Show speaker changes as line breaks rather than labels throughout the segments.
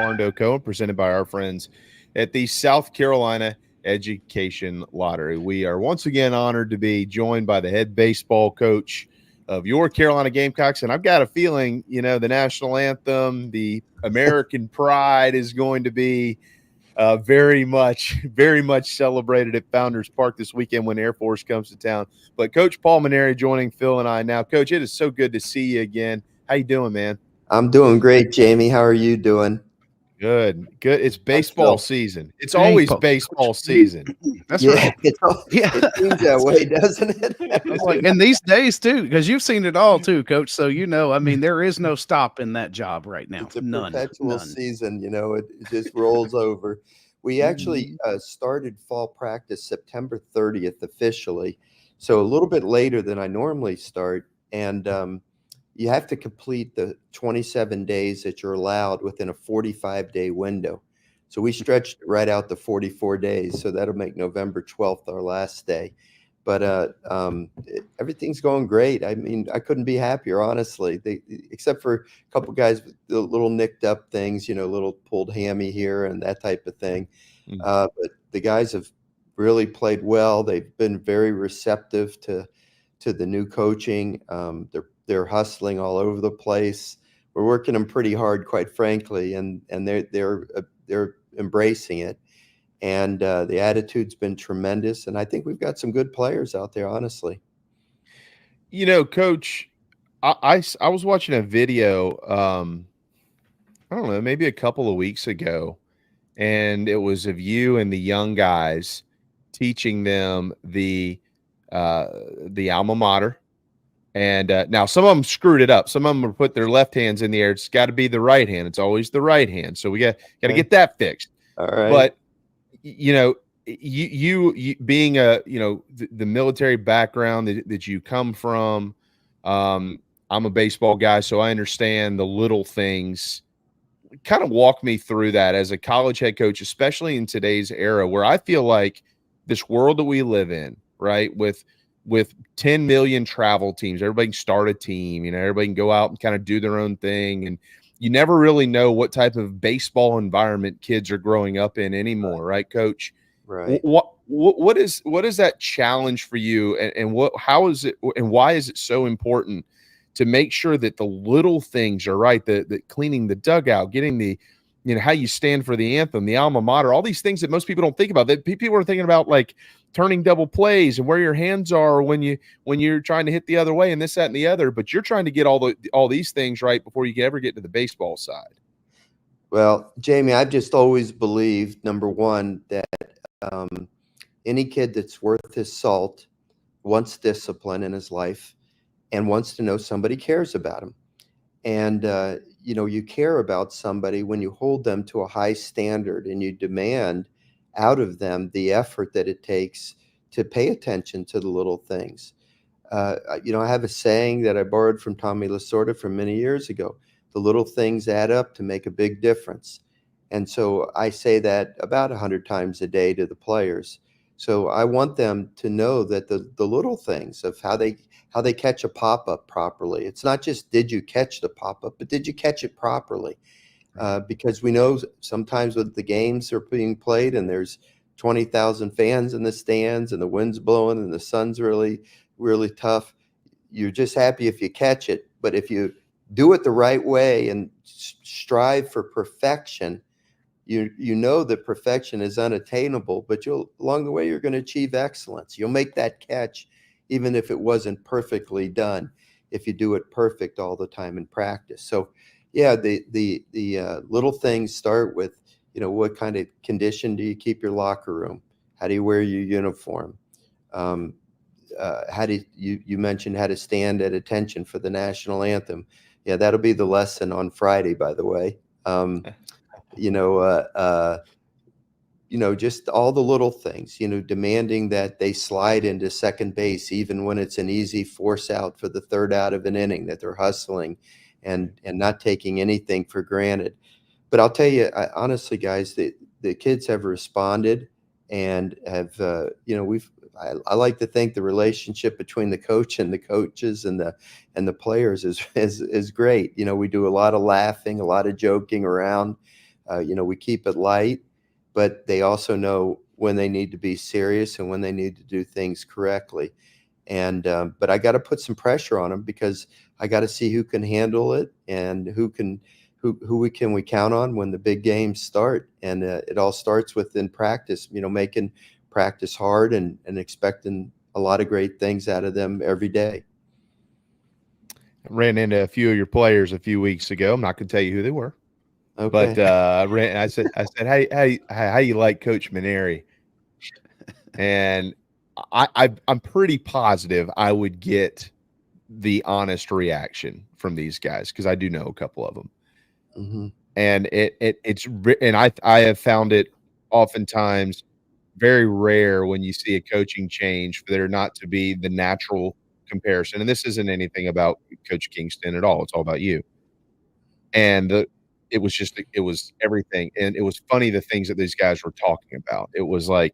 Barn Dough Co. presented by our friends at the South Carolina Education Lottery. We are once again honored to be joined by the head baseball coach of your Carolina Gamecocks. And I've got a feeling, the national anthem, the American pride is going to be very much celebrated at Founders Park this weekend when Air Force comes to town. But Coach Paul Mainieri joining Phil and I now. Coach, it is so good to see you again. How you doing, man?
I'm doing great, Jamie. How are you doing?
Good. It's baseball season. It's always baseball season.
That's right.
It seems that way, doesn't it?
And these days too, because you've seen it all too, Coach. So there is no stop in that job right now.
It's a perpetual season. It just rolls over. We actually started fall practice September 30th officially, so a little bit later than I normally start, and you have to complete the 27 days that you're allowed within a 45-day window. So we stretched it right out to 44 days. So that'll make November 12th our last day. But everything's going great. I mean, I couldn't be happier, honestly, except for a couple guys with the little nicked up things, little pulled hammy here and that type of thing. But the guys have really played well. They've been very receptive to the new coaching. They're hustling all over the place. We're working them pretty hard, quite frankly, and they're embracing it. And the attitude's been tremendous, and I think we've got some good players out there, honestly.
Coach, I was watching a video, I don't know, maybe a couple of weeks ago, and it was of you and the young guys teaching them the alma mater. And now some of them screwed it up. Some of them put their left hands in the air. It's got to be the right hand. It's always the right hand. So we got to get that fixed.
All right.
But you being the military background that you come from, I'm a baseball guy, so I understand the little things. Kind of walk me through that as a college head coach, especially in today's era where I feel like this world that we live in, right, with 10 million travel teams, everybody can start a team, everybody can go out and kind of do their own thing. And you never really know what type of baseball environment kids are growing up in anymore. Right, Coach?
Right.
What is that challenge for you, and how is it, and why is it so important to make sure that the little things are right, the cleaning the dugout, getting the, how you stand for the anthem, the alma mater, all these things that most people don't think about, that people are thinking about, like turning double plays and where your hands are when you're trying to hit the other way and this, that, and the other, but you're trying to get all these things right before you can ever get to the baseball side.
Well, Jamie, I've just always believed, number one, that any kid that's worth his salt wants discipline in his life and wants to know somebody cares about him. And, you care about somebody when you hold them to a high standard and you demand out of them the effort that it takes to pay attention to the little things. I have a saying that I borrowed from Tommy Lasorda from many years ago: the little things add up to make a big difference. And so I say that about 100 times a day to the players. So I want them to know that the little things of how they catch a pop-up properly. It's not just did you catch the pop-up, but did you catch it properly? Because we know sometimes when the games are being played and there's 20,000 fans in the stands and the wind's blowing and the sun's really, really tough, you're just happy if you catch it. But if you do it the right way and strive for perfection, you know that perfection is unattainable, but along the way you're going to achieve excellence. You'll make that catch even if it wasn't perfectly done, if you do it perfect all the time in practice. So yeah, the little things start with, what kind of condition do you keep your locker room? How do you wear your uniform? How do you mentioned how to stand at attention for the national anthem. Yeah, that'll be the lesson on Friday, by the way. Just all the little things, demanding that they slide into second base, even when it's an easy force out for the third out of an inning, that they're hustling and not taking anything for granted. But I'll tell you, honestly, guys, the kids have responded and have, I like to think the relationship between the coach and the coaches and the players is great. We do a lot of laughing, a lot of joking around. We keep it light, but they also know when they need to be serious and when they need to do things correctly. And but I got to put some pressure on them because I got to see who can handle it and who we count on when the big games start. And it all starts within practice, making practice hard and expecting a lot of great things out of them every day.
I ran into a few of your players a few weeks ago. I'm not going to tell you who they were.
Okay.
But I said, hey, how you like Coach Mainieri? And I'm pretty positive I would get the honest reaction from these guys because I do know a couple of them.
Mm-hmm.
And I have found it oftentimes very rare when you see a coaching change for there not to be the natural comparison. And this isn't anything about Coach Kingston at all. It's all about you. And it was everything. And it was funny the things that these guys were talking about. It was like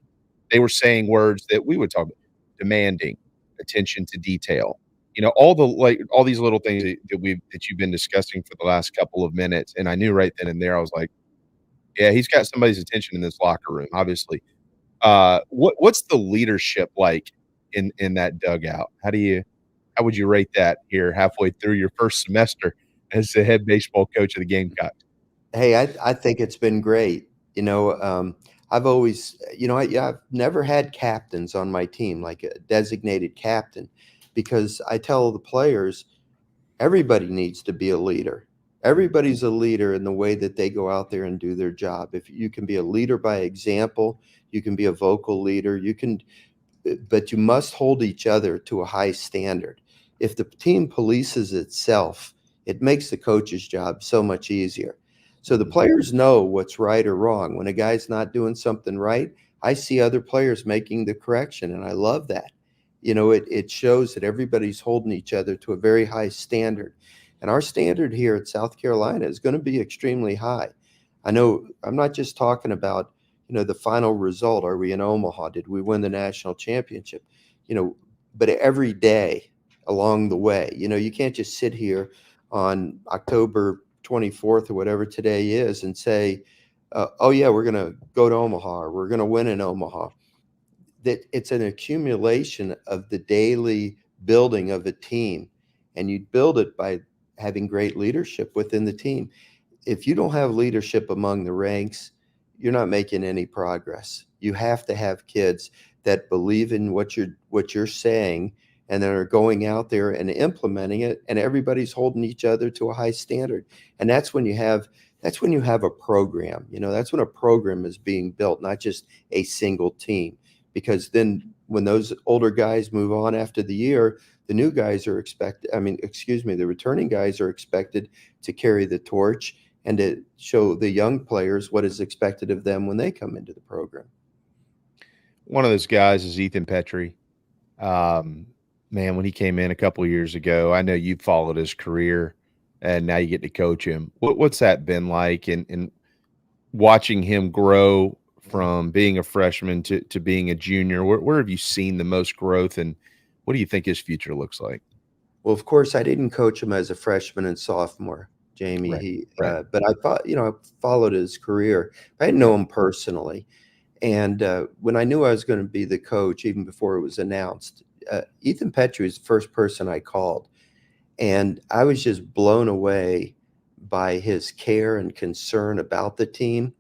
they were saying words that we would talk about, demanding, attention to detail. All these little things that you've been discussing for the last couple of minutes. And I knew right then and there, I was like, yeah, he's got somebody's attention in this locker room, obviously. What's the leadership like in that dugout? How would you rate that here halfway through your first semester as the head baseball coach of the Gamecocks?
Hey, I think it's been great. I've always, I've never had captains on my team, like a designated captain, because I tell the players, everybody needs to be a leader. Everybody's a leader in the way that they go out there and do their job. If you can be a leader by example, you can be a vocal leader, but you must hold each other to a high standard. If the team polices itself, it makes the coach's job so much easier. So the players know what's right or wrong. When a guy's not doing something right, I see other players making the correction, and I love that. It shows that everybody's holding each other to a very high standard. And our standard here at South Carolina is going to be extremely high. I know I'm not just talking about, the final result. Are we in Omaha? Did we win the national championship? But every day along the way, you can't just sit here on October 24th or whatever today is and say, oh yeah, we're going to go to Omaha or we're going to win in Omaha. That it's an accumulation of the daily building of a team, and you build it by having great leadership within the team. If you don't have leadership among the ranks, you're not making any progress. You have to have kids that believe in what you're saying and that are going out there and implementing it, and everybody's holding each other to a high standard. And that's when you have a program. That's when a program is being built, not just a single team. Because then when those older guys move on after the year, the new guys are the returning guys are expected to carry the torch and to show the young players what is expected of them when they come into the program.
One of those guys is Ethan Petrie. Man, when he came in a couple of years ago, I know you followed his career and now you get to coach him. What's that been like and watching him grow from being a freshman to being a junior? Where have you seen the most growth, and what do you think his future looks like?
Well, of course, I didn't coach him as a freshman and sophomore, Jamie.
Right.
But I thought, I followed his career. I didn't know him personally. And when I knew I was going to be the coach, even before it was announced, Ethan Petrie was the first person I called. And I was just blown away by his care and concern about the team.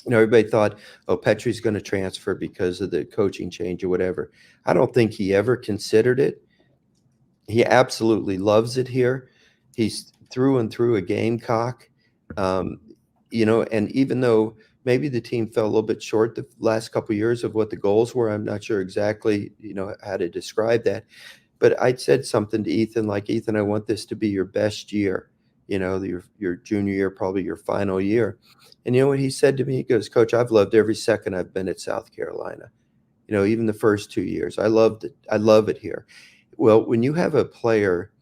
Everybody thought, oh, Petrie's going to transfer because of the coaching change or whatever. I don't think he ever considered it. He absolutely loves it here. He's through and through a Gamecock. And even though maybe the team fell a little bit short the last couple of years of what the goals were, I'm not sure exactly, how to describe that. But I said something to Ethan, like, Ethan, I want this to be your best year, your junior year, probably your final year. And you know what he said to me? He goes, Coach, I've loved every second I've been at South Carolina. Even the first 2 years, I loved it. I love it here. Well, when you have a player,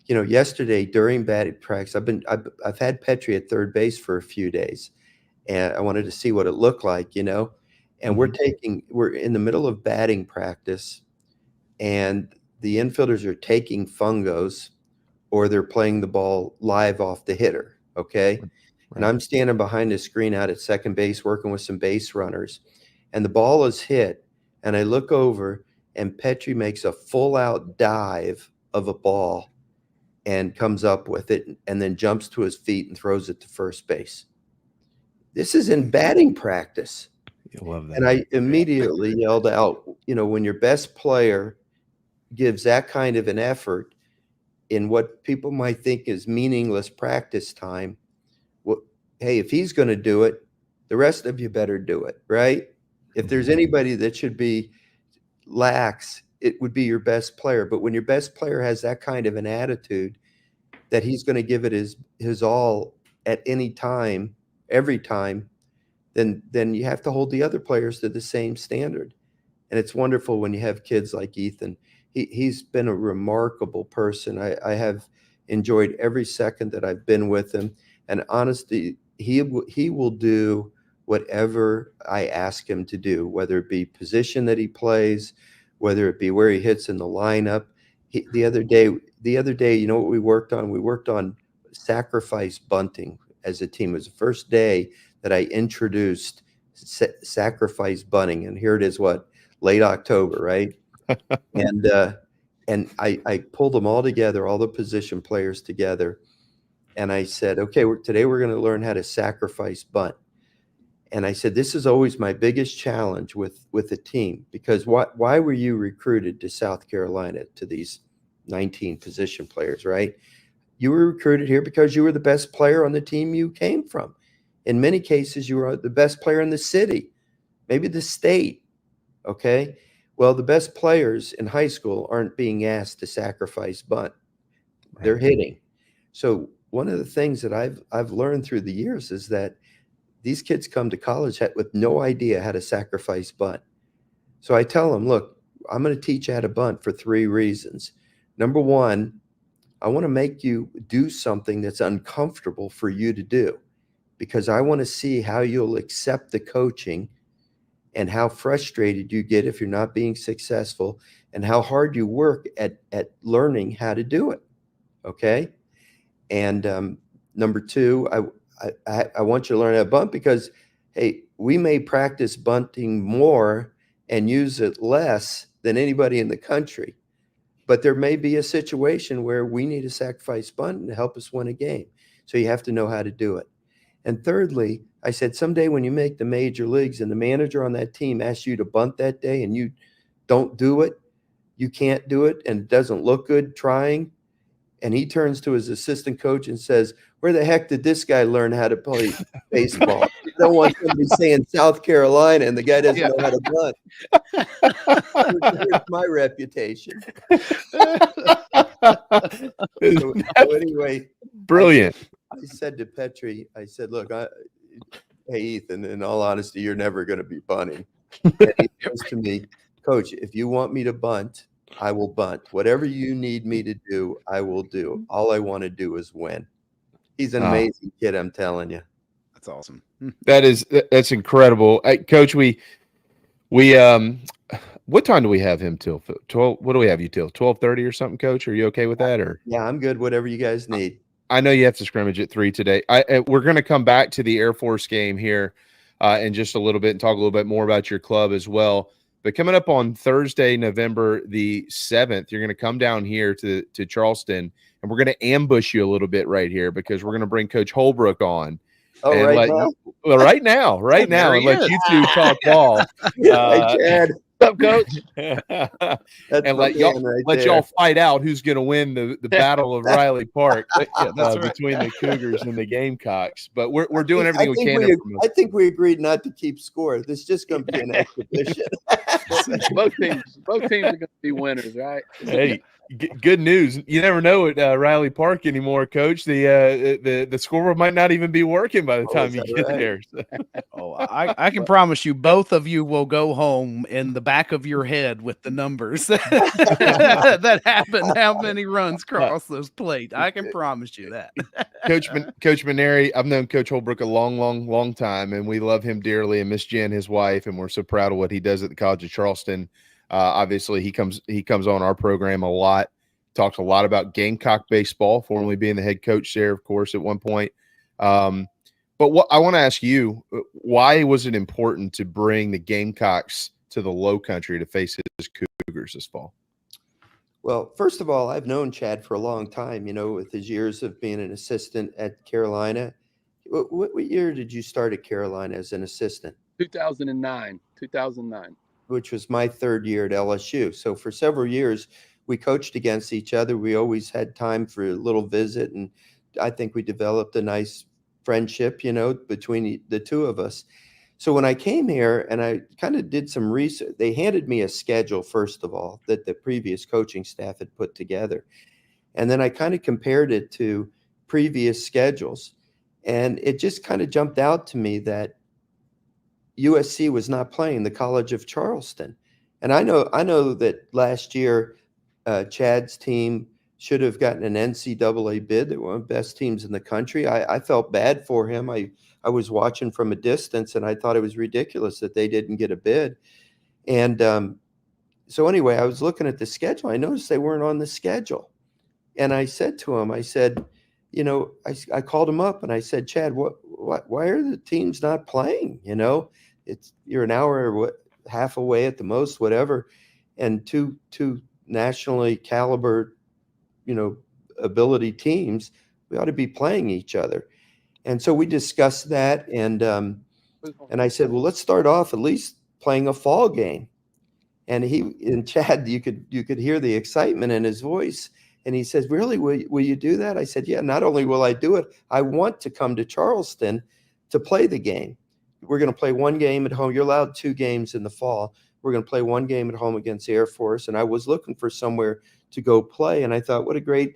yesterday during batting practice, I've had Petrie at third base for a few days, and I wanted to see what it looked like, and we're in the middle of batting practice, and the infielders are taking fungos or they're playing the ball live off the hitter. Okay. And I'm standing behind the screen out at second base working with some base runners. And the ball is hit. And I look over and Petrie makes a full out dive of a ball and comes up with it and then jumps to his feet and throws it to first base. This is in batting practice.
I love that.
And I immediately yelled out, when your best player gives that kind of an effort in what people might think is meaningless practice time, well, hey, if he's going to do it, the rest of you better do it, right? If there's anybody that should be lax, it would be your best player. But when your best player has that kind of an attitude that he's going to give it his all at any time, every time, then you have to hold the other players to the same standard. And it's wonderful when you have kids like Ethan. He's been a remarkable person. I have enjoyed every second that I've been with him. And honestly, he will do whatever I ask him to do, whether it be position that he plays, whether it be where he hits in the lineup. The other day, you know what we worked on? We worked on sacrifice bunting as a team. It was the first day that I introduced sacrifice bunting. And here it is, late October, right? And I pulled them all together, all the position players together. And I said, okay, today we're going to learn how to sacrifice bunt. And I said, this is always my biggest challenge with the team, because why were you recruited to South Carolina, to these 19 position players, right? You were recruited here because you were the best player on the team you came from. In many cases, you were the best player in the city, maybe the state, okay? Well, the best players in high school aren't being asked to sacrifice bunt. They're hitting. So one of the things that I've learned through the years is that these kids come to college with no idea how to sacrifice bunt. So I tell them, look, I'm going to teach you how to bunt for 3 reasons. Number one, I want to make you do something that's uncomfortable for you to do, because I want to see how you'll accept the coaching and how frustrated you get if you're not being successful, and how hard you work at learning how to do it. Okay. And number two, I want you to learn how to bunt because, hey, we may practice bunting more and use it less than anybody in the country, but there may be a situation where we need a sacrifice bunt to help us win a game. So you have to know how to do it. And thirdly, I said, someday when you make the major leagues and the manager on that team asks you to bunt that day and you don't do it, you can't do it, and it doesn't look good trying, and he turns to his assistant coach and says, where the heck did this guy learn how to play baseball? You don't want somebody saying South Carolina and the guy doesn't know how to bunt. Here's my reputation. So anyway,
brilliant.
I said to Petrie, I said, look, hey, Ethan, in all honesty, you're never going to be bunting. And he says to me, Coach, if you want me to bunt, I will bunt. Whatever you need me to do, I will do. All I want to do is win. He's an amazing kid, I'm telling you.
That's awesome.
That's incredible. Coach, we what time do we have him till? 12? What do we have you till? 12:30 or something, Coach? Are you okay with that? Or
yeah, I'm good. Whatever you guys need.
I know you have to scrimmage at 3 today. We're going to come back to the Air Force game here in just a little bit and talk a little bit more about your club as well. But coming up on Thursday, November the 7th, you're going to come down here to Charleston, and we're going to ambush you a little bit right here because we're going to bring Coach Holbrook on.
Oh,
and
right now?
Right now, and let you two talk ball.
Hey, Chad.
What's up, Coach?
And
let y'all fight out who's going to win the Battle of Riley Park between the Cougars and the Gamecocks. But we're doing everything we can.
I think we agreed not to keep score. This is just going to be an exhibition.
both teams are going to be winners, right?
Hey, good news. You never know at Riley Park anymore, Coach. The scoreboard might not even be working by the time you get there.
So. I can promise you, both of you will go home in the back of your head with the numbers that happened. How many runs cross those plates? I can promise you that.
Coach Mainieri, I've known Coach Holbrook a long time, and we love him dearly, and Miss Jen, his wife, and we're so proud of what he does at the College of Charleston. Obviously, he comes on our program a lot, talks a lot about Gamecock baseball, formerly being the head coach there, of course, at one point. But what I want to ask you, why was it important to bring the Gamecocks to the Low Country to face his Cougars this fall?
Well, first of all, I've known Chad for a long time, with his years of being an assistant at Carolina. What year did you start at Carolina as an assistant?
2009.
Which was my third year at LSU. So for several years, we coached against each other. We always had time for a little visit, and I think we developed a nice friendship, between the two of us. So when I came here and I kind of did some research, they handed me a schedule, first of all, that the previous coaching staff had put together. And then I kind of compared it to previous schedules. And it just kind of jumped out to me that USC was not playing the College of Charleston. And I know that last year, Chad's team should have gotten an NCAA bid. They were one of the best teams in the country. I felt bad for him. I was watching from a distance, and I thought it was ridiculous that they didn't get a bid. And so anyway, I was looking at the schedule. I noticed they weren't on the schedule. And I said to him, I said, I called him up and I said, Chad, why are the teams not playing? You're an hour or half away at the most, whatever. And two nationally caliber, ability teams, we ought to be playing each other. And so we discussed that. And I said, well, let's start off at least playing a fall game. And Chad, you could hear the excitement in his voice. And he says, really, will you do that? I said, yeah, not only will I do it, I want to come to Charleston to play the game. We're going to play one game at home. You're allowed 2 games in the fall. We're going to play one game at home against Air Force. And I was looking for somewhere to go play. And I thought, what a great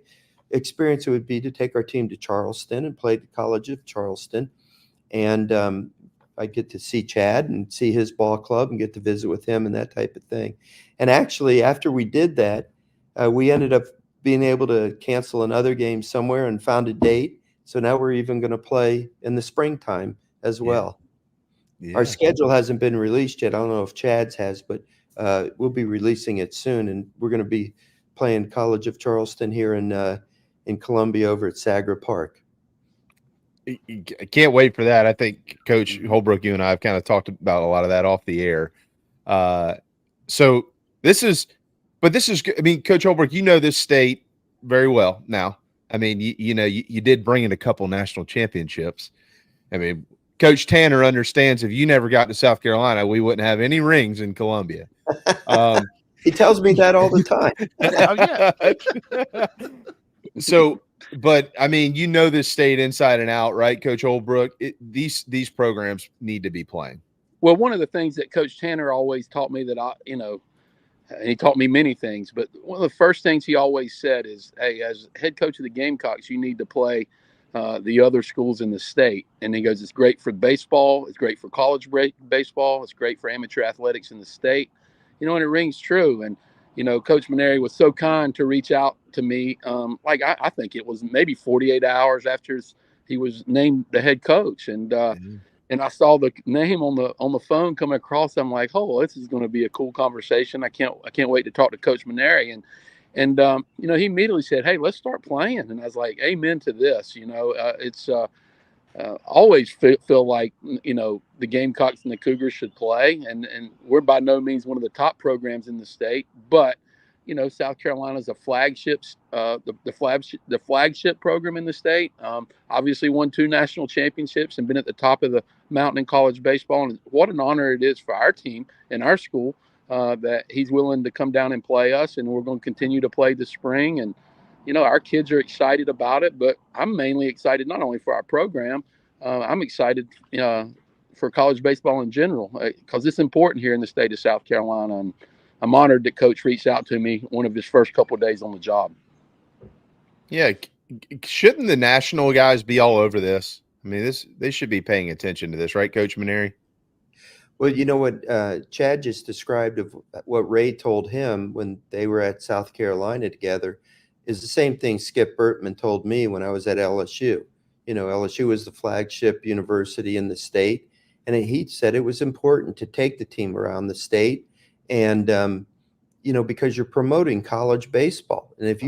experience it would be to take our team to Charleston and play the College of Charleston. And I get to see Chad and see his ball club and get to visit with him and that type of thing. And actually, after we did that, we ended up being able to cancel another game somewhere and found a date. So now we're even going to play in the springtime as well. Yeah. Our schedule hasn't been released yet. I don't know if Chad's has, but we'll be releasing it soon. And we're going to be playing College of Charleston here in Columbia over at Sagra Park.
I can't wait for that. I think Coach Holbrook, you and I have kind of talked about a lot of that off the air. So this is, I mean, Coach Holbrook, this state very well now. I mean, you did bring in a couple national championships. I mean, Coach Tanner understands if you never got to South Carolina, we wouldn't have any rings in Columbia.
He tells me that all the time.
Oh, yeah. So, but I mean, this state inside and out, right, Coach Holbrook? These programs need to be playing.
Well, one of the things that Coach Tanner always taught me that and he taught me many things, but one of the first things he always said is, hey, as head coach of the Gamecocks, you need to play the other schools in the state. And he goes, it's great for baseball. It's great for college baseball. It's great for amateur athletics in the state. And it rings true. And, Coach Mainieri was so kind to reach out to me. I think it was maybe 48 hours after he was named the head coach. And, And I saw the name on the phone come across. I'm like, oh, this is going to be a cool conversation. I can't wait to talk to Coach Mainieri. And he immediately said, hey, let's start playing. And I was like, amen to this. It's always feel like the Gamecocks and the Cougars should play. And we're by no means one of the top programs in the state, but South Carolina is a flagship, the flagship program in the state. Obviously won 2 national championships and been at the top of the mountain in college baseball. And what an honor it is for our team and our school that he's willing to come down and play us. And we're going to continue to play this spring. And, our kids are excited about it, but I'm mainly excited not only for our program, I'm excited for college baseball in general because it's important here in the state of South Carolina. And I'm honored that Coach reached out to me one of his first couple of days on the job.
Yeah. Shouldn't the national guys be all over this? I mean, they should be paying attention to this, right, Coach Mainieri?
Well, what Chad just described of what Ray told him when they were at South Carolina together is the same thing Skip Bertman told me when I was at LSU. LSU was the flagship university in the state, and he said it was important to take the team around the state. And, because you're promoting college baseball. And if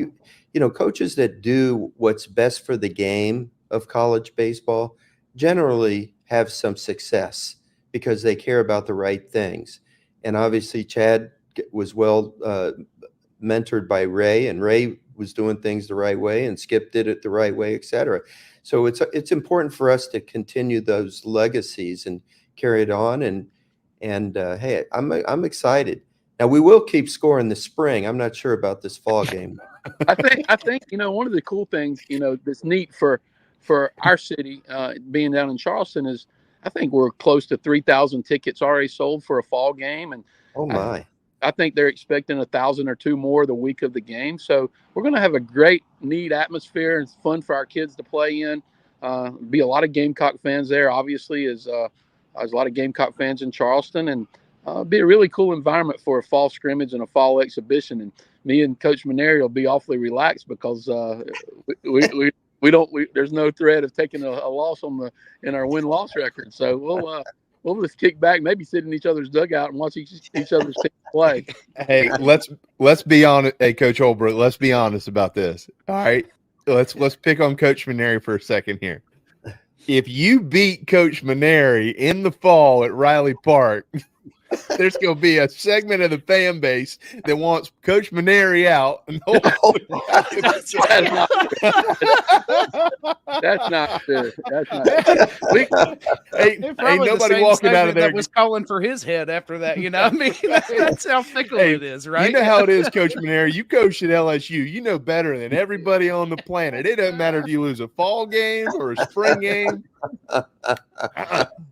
coaches that do what's best for the game of college baseball generally have some success because they care about the right things. And obviously Chad was well mentored by Ray, and Ray was doing things the right way, and Skip did it the right way, et cetera. So it's important for us to continue those legacies and carry it on. And hey, I'm excited. Now we will keep scoring this spring. I'm not sure about this fall game.
I think one of the cool things that's neat for our city being down in Charleston is I think we're close to 3,000 tickets already sold for a fall game, and
Oh my!
I think they're expecting 1,000 or 2 more the week of the game. So we're going to have a great, neat atmosphere, and it's fun for our kids to play in. Be a lot of Gamecock fans there, obviously, as there's a lot of Gamecock fans in Charleston, and be a really cool environment for a fall scrimmage and a fall exhibition. And me and Coach Mainieri will be awfully relaxed because we don't there's no threat of taking a loss in our win-loss record. So we'll just kick back, maybe sit in each other's dugout and watch each other's team play.
Hey, let's be honest. Hey, Coach Holbrook, let's be honest about this. All right, let's pick on Coach Mainieri for a second here. If you beat Coach Mainieri in the fall at Riley Park, there's going to be a segment of the fan base that wants Coach Mainieri out.
That's not true. That's not true.
Ain't nobody walking out of there
that was calling for his head after that. I mean, that's how fickle it is, right?
You know how it is, Coach Mainieri. You coached at LSU. You know better than everybody on the planet. It doesn't matter if you lose a fall game or a spring game.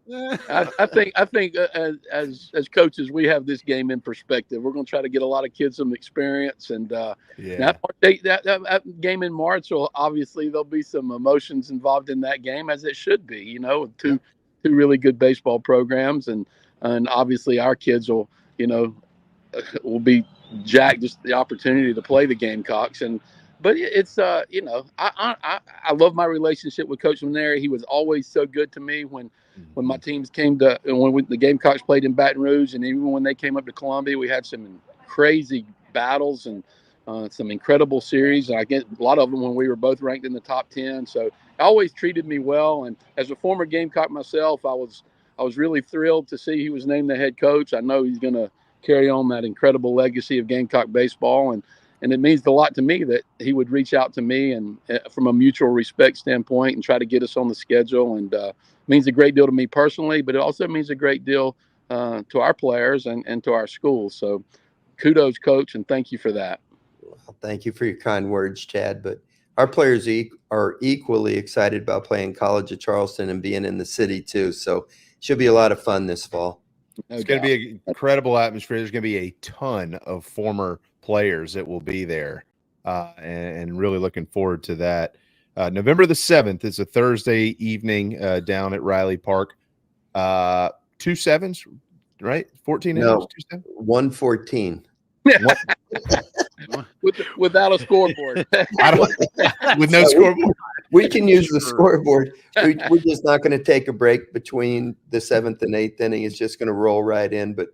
I think as coaches, we have this game in perspective. We're going to try to get a lot of kids some experience, and that game in March will obviously there'll be some emotions involved in that game, as it should be. Two really good baseball programs, and obviously our kids will be jacked just the opportunity to play the Gamecocks. But it's I love my relationship with Coach Mainieri. He was always so good to me when my teams came to when the Gamecocks played in Baton Rouge, and even when they came up to Columbia, we had some crazy battles and some incredible series. I get a lot of them when we were both ranked in the top 10. So he always treated me well. And as a former Gamecock myself, I was really thrilled to see he was named the head coach. I know he's going to carry on that incredible legacy of Gamecock baseball, and it means a lot to me that he would reach out to me and from a mutual respect standpoint and try to get us on the schedule. And means a great deal to me personally, but it also means a great deal to our players and to our schools. So kudos, Coach, and thank you for that.
Well, thank you for your kind words, Chad. But our players are equally excited about playing College of Charleston and being in the city too. So it should be a lot of fun this fall.
It's going to be an incredible atmosphere. There's going to be a ton of former players that will be there, and really looking forward to that. November the 7th is a Thursday evening down at Riley Park. 2 sevens, right? 14
No,
innings,
114.
Without a scoreboard.
With no scoreboard.
We can use the scoreboard. We're just not going to take a break between the 7th and 8th inning. It's just going to roll right in. But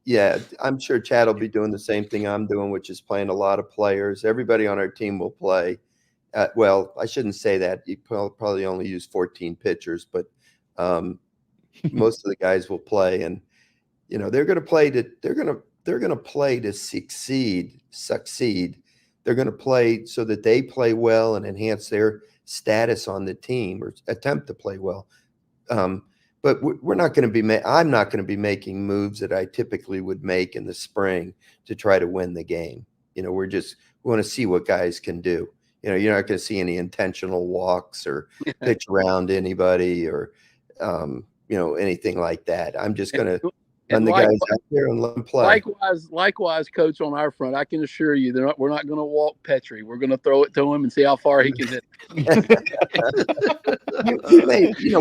yeah, I'm sure Chad will be doing the same thing I'm doing, which is playing a lot of players. Everybody on our team will play. Well, I shouldn't say that. You probably only use 14 pitchers, but most of the guys will play, and they're going to play to they're going to play to succeed. They're going to play so that they play well and enhance their status on the team, or attempt to play well. But we're not going to be. I'm not going to be making moves that I typically would make in the spring to try to win the game. We want to see what guys can do. You're not going to see any intentional walks or pitch around anybody or anything like that. I'm just going to run the guys out there and let them play.
Likewise, Coach, on our front, I can assure you we're not going to walk Petrie. We're going to throw it to him and see how far he can hit.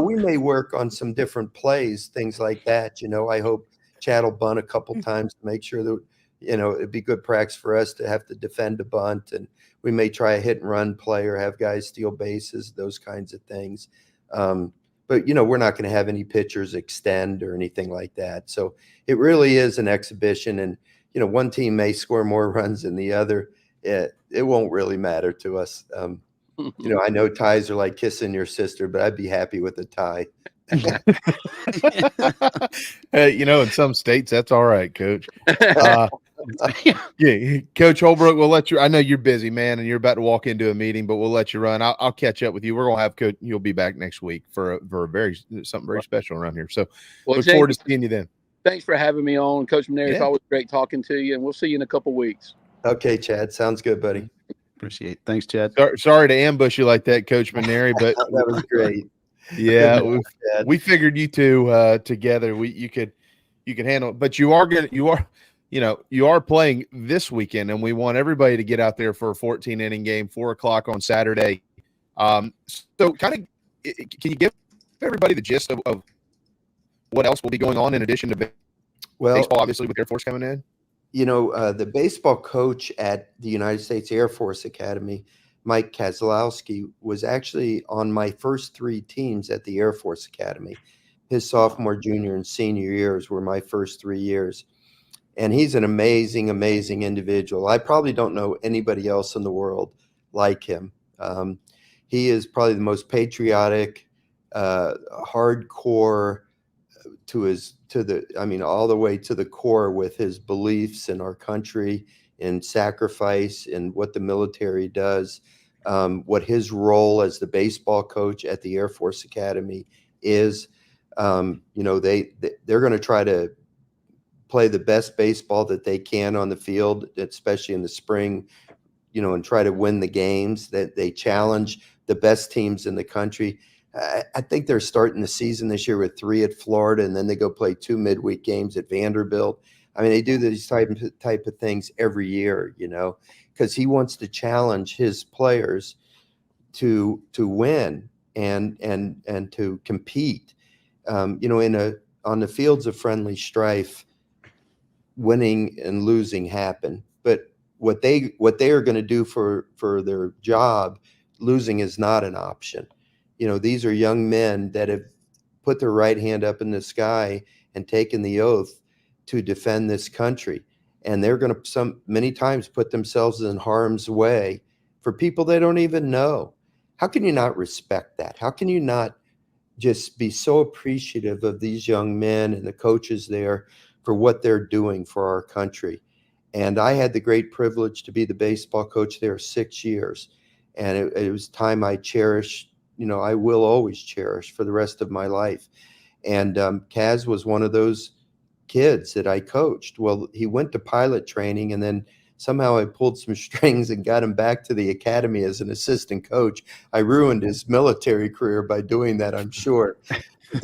We may work on some different plays, things like that. I hope Chad will bunt a couple times to make sure that it'd be good practice for us to have to defend a bunt, and we may try a hit and run play or have guys steal bases, those kinds of things. But, we're not going to have any pitchers extend or anything like that. So it really is an exhibition. And, one team may score more runs than the other. It won't really matter to us. I know ties are like kissing your sister, but I'd be happy with a tie.
In some states that's all right, Coach. Yeah, Coach Holbrook, we'll let you. I know you're busy, man, and you're about to walk into a meeting, but we'll let you run. I'll catch up with you. We're gonna have Coach. You'll be back next week for something very special around here. So look forward to seeing you then.
Thanks for having me on, Coach Mainieri. It's always great talking to you, and we'll see you in a couple weeks.
Okay, Chad. Sounds good, buddy.
Appreciate it. Thanks, Chad.
Sorry to ambush you like that, Coach Mainieri, but
that was great.
Yeah, we figured you two together. You could handle it, but you are playing this weekend, and we want everybody to get out there for a 14-inning game, 4:00 on Saturday. So can you give everybody the gist of what else will be going on in addition to baseball, obviously with Air Force coming in?
The baseball coach at the United States Air Force Academy, Mike Kozlowski, was actually on my first 3 teams at the Air Force Academy. His sophomore, junior, and senior years were my first 3 years. And he's an amazing, amazing individual. I probably don't know anybody else in the world like him. He is probably the most patriotic, hardcore all the way to the core with his beliefs in our country, in sacrifice, and what the military does, what his role as the baseball coach at the Air Force Academy is. They're going to try to play the best baseball that they can on the field, especially in the spring, and try to win the games. That they challenge the best teams in the country. I think they're starting the season this year with 3 at Florida, and then they go play 2 midweek games at Vanderbilt. I mean, they do these type of things every year, because he wants to challenge his players to win and to compete. On the fields of friendly strife, winning and losing happen. But what they are going to do for their job, losing is not an option. These are young men that have put their right hand up in the sky and taken the oath to defend this country. And they're going to many times put themselves in harm's way for people they don't even know. How can you not respect that? How can you not just be so appreciative of these young men and the coaches there for what they're doing for our country? And I had the great privilege to be the baseball coach there 6 years. And it was time I cherished, I will always cherish for the rest of my life. And Kaz was one of those kids that I coached. Well, he went to pilot training, and then somehow I pulled some strings and got him back to the academy as an assistant coach. I ruined his military career by doing that, I'm sure. But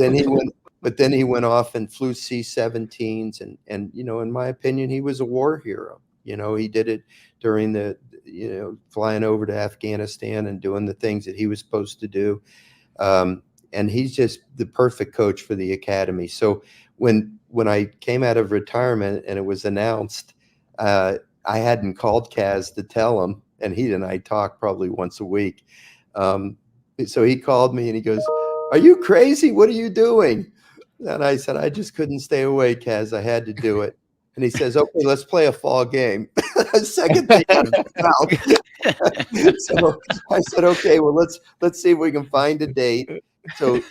then he went off and flew C-17s, and in my opinion, he was a war hero. He did it during the flying over to Afghanistan and doing the things that he was supposed to do. And he's just the perfect coach for the academy. So when I came out of retirement and it was announced, I hadn't called Kaz to tell him, and he and I talk probably once a week. So he called me and he goes, "Are you crazy? What are you doing?" And I said, "I just couldn't stay away, Kaz. I had to do it." And he says, "Okay, let's play a fall game." Second thing out of the mouth. So I said, "Okay, well, let's see if we can find a date." So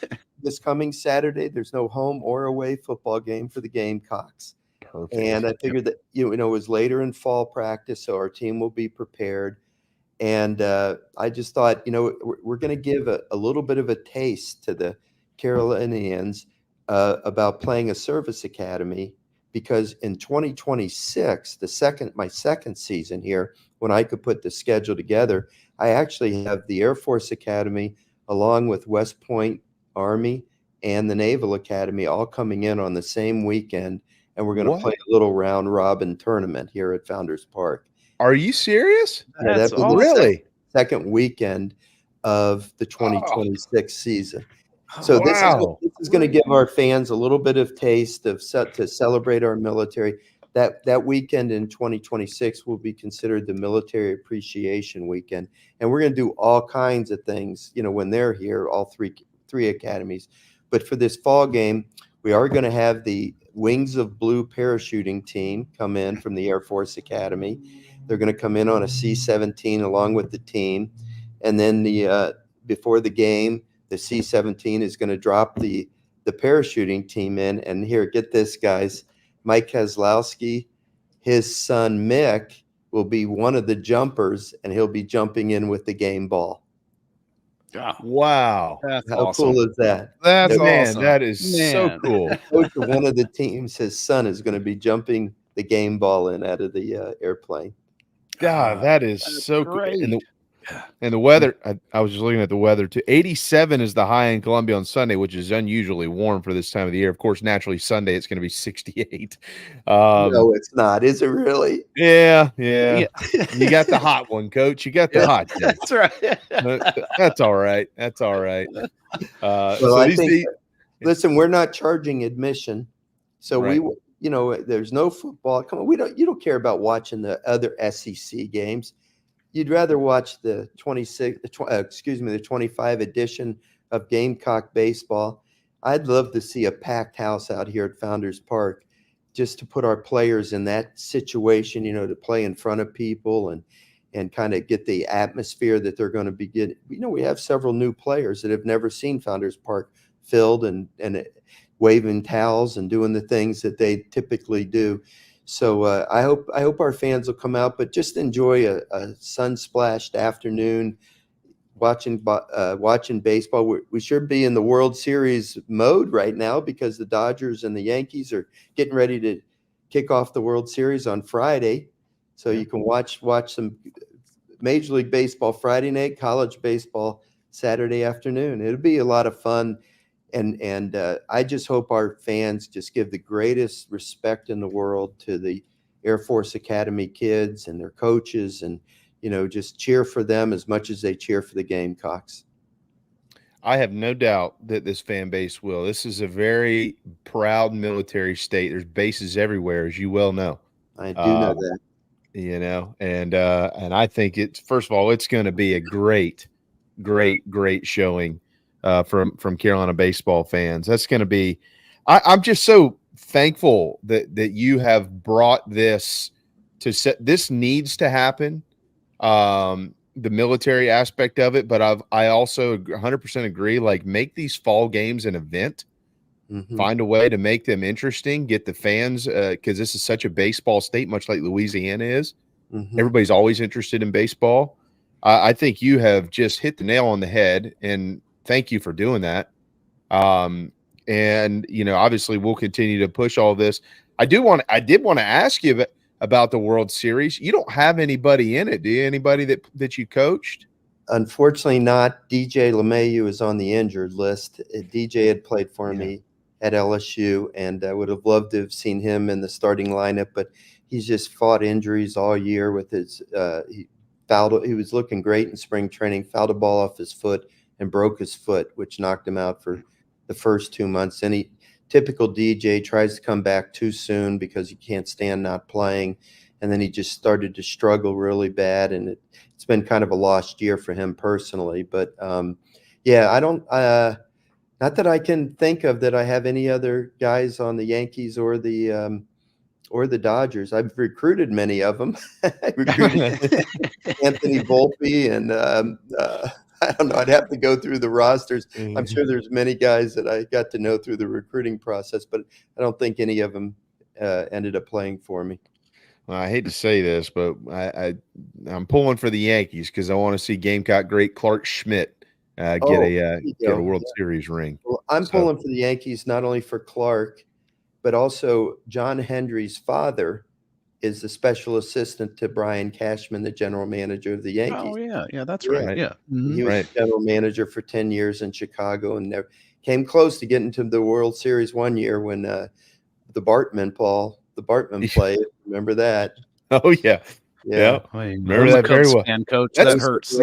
this coming Saturday, there's no home or away football game for the Gamecocks. Perfect. And I figured that it was later in fall practice, so our team will be prepared. And I just thought, we're going to give a little bit of a taste to the Carolinians about playing a service academy. Because in 2026, my second season here, when I could put the schedule together, I actually have the Air Force Academy along with West Point Army and the Naval Academy all coming in on the same weekend, and we're going to play a little round robin tournament here at Founders Park.
Are you serious?
Yeah, that's
awesome.
Really?
Second weekend of the 2026 season. So this is going to give our fans a little bit of taste to celebrate our military. That weekend in 2026 will be considered the Military Appreciation Weekend, and we're going to do all kinds of things. When they're here, all three academies. But for this fall game, we are going to have the Wings of Blue parachuting team come in from the Air Force Academy. They're going to come in on a C-17 along with the team. And then before the game, the C-17 is going to drop the parachuting team in. And here, get this, guys. Mike Kozlowski, his son Mick, will be one of the jumpers, and he'll be jumping in with the game ball.
Wow.
That's
How
awesome.
cool is that?
That's
Man,
awesome.
that is so
Man.
cool.
Coach of one of the teams, his son is going to be jumping the game ball in out of the airplane.
God, that is
That's
so cool.
great.
And the weather, I was just looking at the weather too. 87 is the high in Columbia on Sunday, which is unusually warm for this time of the year. Of course, naturally Sunday it's going to be 68.
No, it's not. Is it really?
Yeah.
Yeah.
You got the hot one, Coach. You got the hot day.
That's right.
That's all right. That's all right.
Well, I think, listen, we're not charging admission, so
Right.
there's no football. Come on, you don't care about watching the other SEC games. You'd rather watch the 25 edition of Gamecock baseball. I'd love to see a packed house out here at Founders Park, just to put our players in that situation, to play in front of people and kind of get the atmosphere that they're going to be getting. We have several new players that have never seen Founders Park filled and waving towels and doing the things that they typically do. So I hope our fans will come out, but just enjoy a sun-splashed afternoon watching baseball. We should be in the World Series mode right now because the Dodgers and the Yankees are getting ready to kick off the World Series on Friday. So you can watch some Major League Baseball Friday night, college baseball Saturday afternoon. It'll be a lot of fun. And I just hope our fans just give the greatest respect in the world to the Air Force Academy kids and their coaches, and just cheer for them as much as they cheer for the Gamecocks.
I have no doubt that this fan base will. This is a very proud military state. There's bases everywhere, as you well know.
I do know that.
And I think first of all, it's going to be a great showing from Carolina baseball fans. That's going to be. I'm just so thankful that you have brought this to set. This needs to happen. The military aspect of it, but I also 100% agree. Like, make these fall games an event.
Mm-hmm.
Find a way to make them interesting. Get the fans, because this is such a baseball state, much like Louisiana is.
Mm-hmm.
Everybody's always interested in baseball. I think you have just hit the nail on the head, and thank you for doing that. And obviously we'll continue to push all this. I did want to ask you about the World Series. You don't have anybody in it, do you? Anybody that you coached?
Unfortunately not. DJ LeMahieu is on the injured list. DJ had played for me at LSU, and I would have loved to have seen him in the starting lineup, but he's just fought injuries all year with his he was looking great in spring training, fouled a ball off his foot and broke his foot, which knocked him out for the first 2 months. And typical DJ, tries to come back too soon because he can't stand not playing. And then he just started to struggle really bad. And it's been kind of a lost year for him personally. But I don't, not that I can think of that I have any other guys on the Yankees or the Dodgers. I've recruited many of them. I recruited Anthony Volpe and I don't know. I'd have to go through the rosters. I'm sure there's many guys that I got to know through the recruiting process, but I don't think any of them ended up playing for me.
Well, I hate to say this, but I'm pulling for the Yankees because I want to see Gamecock great Clark Schmidt get a World Series ring.
Well, I'm pulling for the Yankees not only for Clark, but also John Hendry's father is the special assistant to Brian Cashman, the general manager of the Yankees.
Oh, yeah, that's right. Yeah. Mm-hmm.
He was general manager for 10 years in Chicago and never came close to getting to the World Series one year when the Bartman played. Remember that?
Oh, yeah.
Yeah.
Remember that very well.
And coach, that hurts.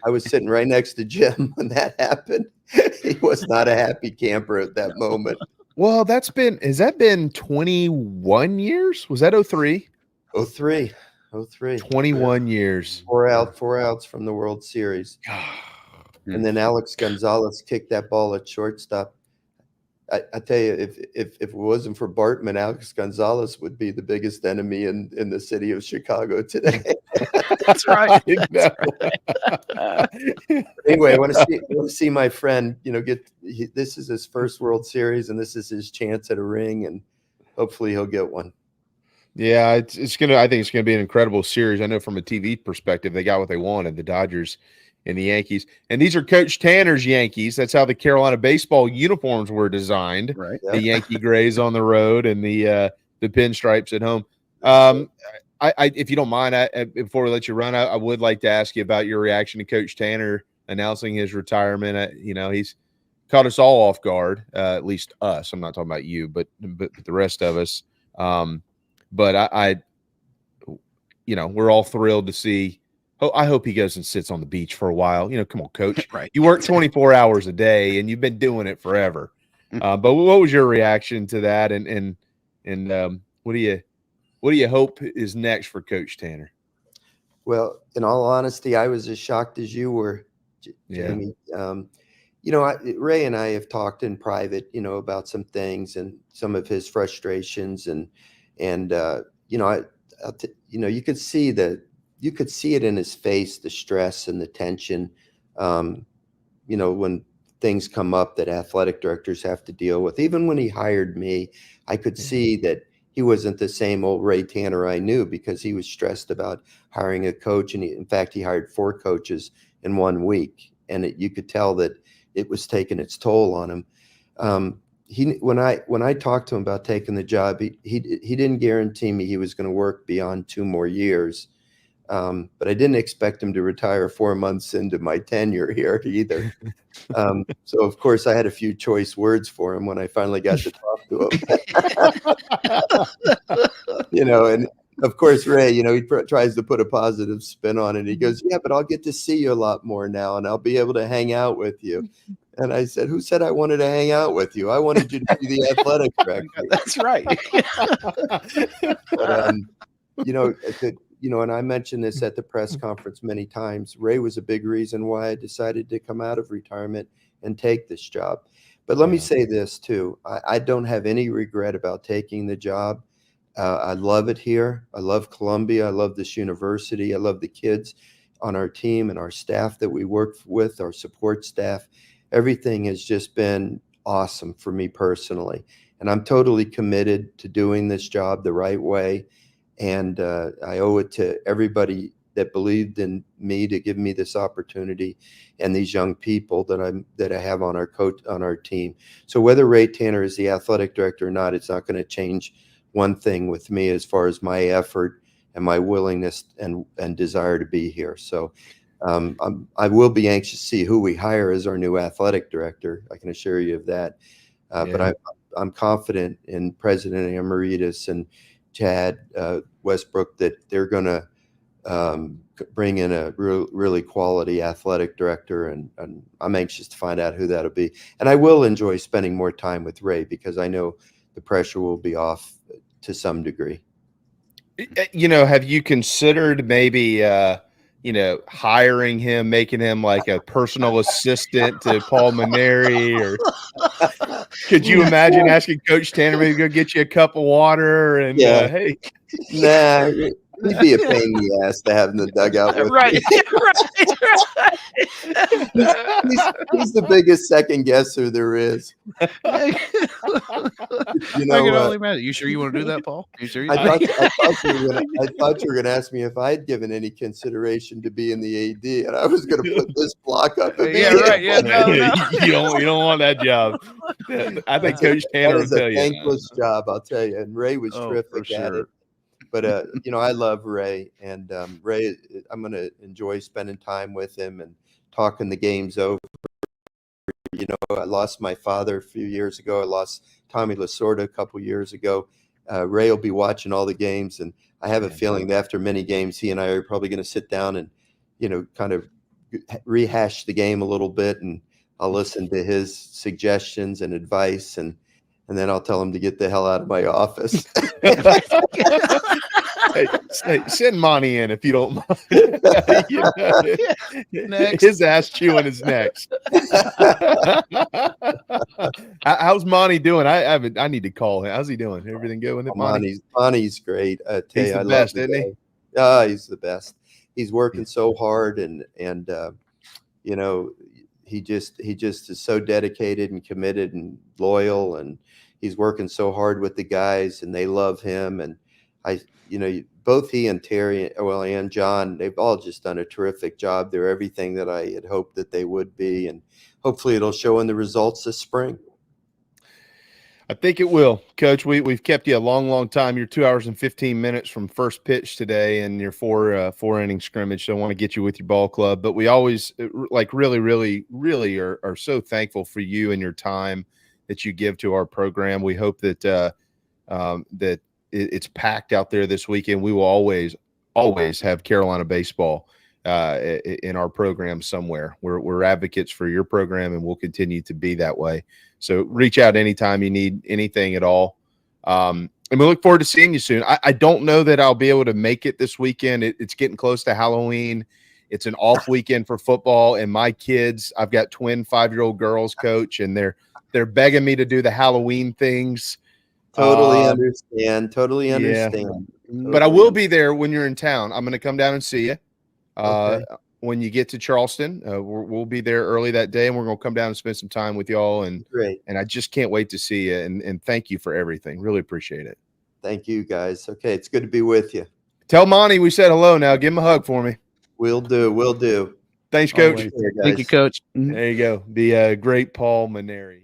I was sitting right next to Jim when that happened. He was not a happy camper at that moment.
Well, has that been 21 years? Was that 03?
03.
21 years.
4 outs from the World Series. And then Alex Gonzalez kicked that ball at shortstop. I tell you, if it wasn't for Bartman, Alex Gonzalez would be the biggest enemy in the city of Chicago today.
That's right.
Anyway, I want to see my friend, this is his first World Series and this is his chance at a ring, and hopefully he'll get one.
Yeah, I think it's gonna be an incredible series. I know from a TV perspective, they got what they wanted, the Dodgers and the Yankees. And these are Coach Tanner's Yankees. That's how the Carolina baseball uniforms were designed.
Right.
The Yankee grays on the road and the pinstripes at home. I if you don't mind, before we let you run, I would like to ask you about your reaction to Coach Tanner announcing his retirement. He's caught us all off guard, at least us. I'm not talking about you, but the rest of us. But we're all thrilled to see. I hope he goes and sits on the beach for a while. Come on, Coach.
Right.
You work 24 hours a day, and you've been doing it forever. But what was your reaction to that? And what do you hope is next for Coach Tanner?
Well, in all honesty, I was as shocked as you were, Jamie. Ray and I have talked in private, about some things and some of his frustrations, and you could see it in his face, the stress and the tension, when things come up that athletic directors have to deal with. Even when he hired me, I could see that he wasn't the same old Ray Tanner I knew, because he was stressed about hiring a coach. And in fact, he hired 4 coaches in 1 week. And you could tell that it was taking its toll on him. When I talked to him about taking the job, he didn't guarantee me he was going to work beyond 2 more years. But I didn't expect him to retire 4 months into my tenure here either. So of course I had a few choice words for him when I finally got to talk to him. And of course Ray, he tries to put a positive spin on it. He goes, "Yeah, but I'll get to see you a lot more now, and I'll be able to hang out with you." And I said, "Who said I wanted to hang out with you? I wanted you to be the athletic director."
That's right.
But, and I mentioned this at the press conference many times, Ray was a big reason why I decided to come out of retirement and take this job. But let me say this too. I don't have any regret about taking the job. I love it here. I love Columbia. I love this university. I love the kids on our team and our staff that we work with, our support staff. Everything has just been awesome for me personally. And I'm totally committed to doing this job the right way. And I owe it to everybody that believed in me to give me this opportunity, and these young people that I have on our team. So whether Ray Tanner is the athletic director or not, it's not going to change one thing with me as far as my effort and my willingness and desire to be here. So I will be anxious to see who we hire as our new athletic director. I can assure you of that. But I'm confident in President Amaritas and Chad Westbrook that they're going to bring in a really quality athletic director, and I'm anxious to find out who that'll be. And I will enjoy spending more time with Ray, because I know the pressure will be off to some degree.
Have you considered maybe hiring him, making him like a personal assistant to Paul Mainieri? Or could you imagine asking Coach Tanner maybe go get you a cup of water and hey?
Nah, he'd be a pain in the ass to have in the dugout with
Right.
He's the biggest second guesser there is.
I can only imagine. You sure you want to do that, Paul? You sure?
I thought you were going to ask me if I had given any consideration to be in the AD, and I was going to put this block up.
Yeah, right. Yeah, no.
You don't want that job. I think Coach Tanner will tell you.
That is a thankless job, I'll tell you. And Ray was terrific at it. But I love Ray, and Ray, I'm going to enjoy spending time with him and talking the games over. I lost my father a few years ago. I lost Tommy Lasorda a couple years ago. Ray will be watching all the games, and I have a feeling that after many games, he and I are probably going to sit down and, kind of rehash the game a little bit, and I'll listen to his suggestions and advice, and then I'll tell him to get the hell out of my office.
Hey, send Monty in if you don't mind.
Next.
His ass chewing is next. How's Monty doing? I need to call him. How's he doing? Everything good with it?
Monty's great. I tell
He's
you,
the
I
best,
love
isn't he?
Oh, he's the best. he's working so hard, and you know, he just is so dedicated and committed and loyal, and he's working so hard with the guys, and they love him. And both he and Terry, well, and John, they've all just done a terrific job. They're everything that I had hoped that they would be, and hopefully it'll show in the results this spring.
I think it will, Coach. We've kept you a long time. You're 2 hours and 15 minutes from first pitch today, and your four inning scrimmage. So I want to get you with your ball club, but we always really are so thankful for you and your time that you give to our program. We hope that that it's packed out there this weekend. We will always have Carolina baseball in our program somewhere. We're advocates for your program, and we'll continue to be that way. So reach out anytime you need anything at all. And we look forward to seeing you soon. I don't know that I'll be able to make it this weekend. It's getting close to Halloween. It's an off weekend for football, and my kids, I've got twin 5-year-old girls, Coach, and they're begging me to do the Halloween things.
Totally understand. Totally understand.
But I will be there when you're in town. I'm going to come down and see you.
Okay.
When you get to Charleston, we'll be there early that day, and we're going to come down and spend some time with y'all. And
Great.
And I just can't wait to see you. And thank you for everything. Really appreciate it.
Thank you, guys. Okay, it's good to be with you.
Tell Monty we said hello now. Give him a hug for me.
Will do.
Thanks, Coach.
Always. Thank you, Coach.
There you go. The great Paul Mainieri.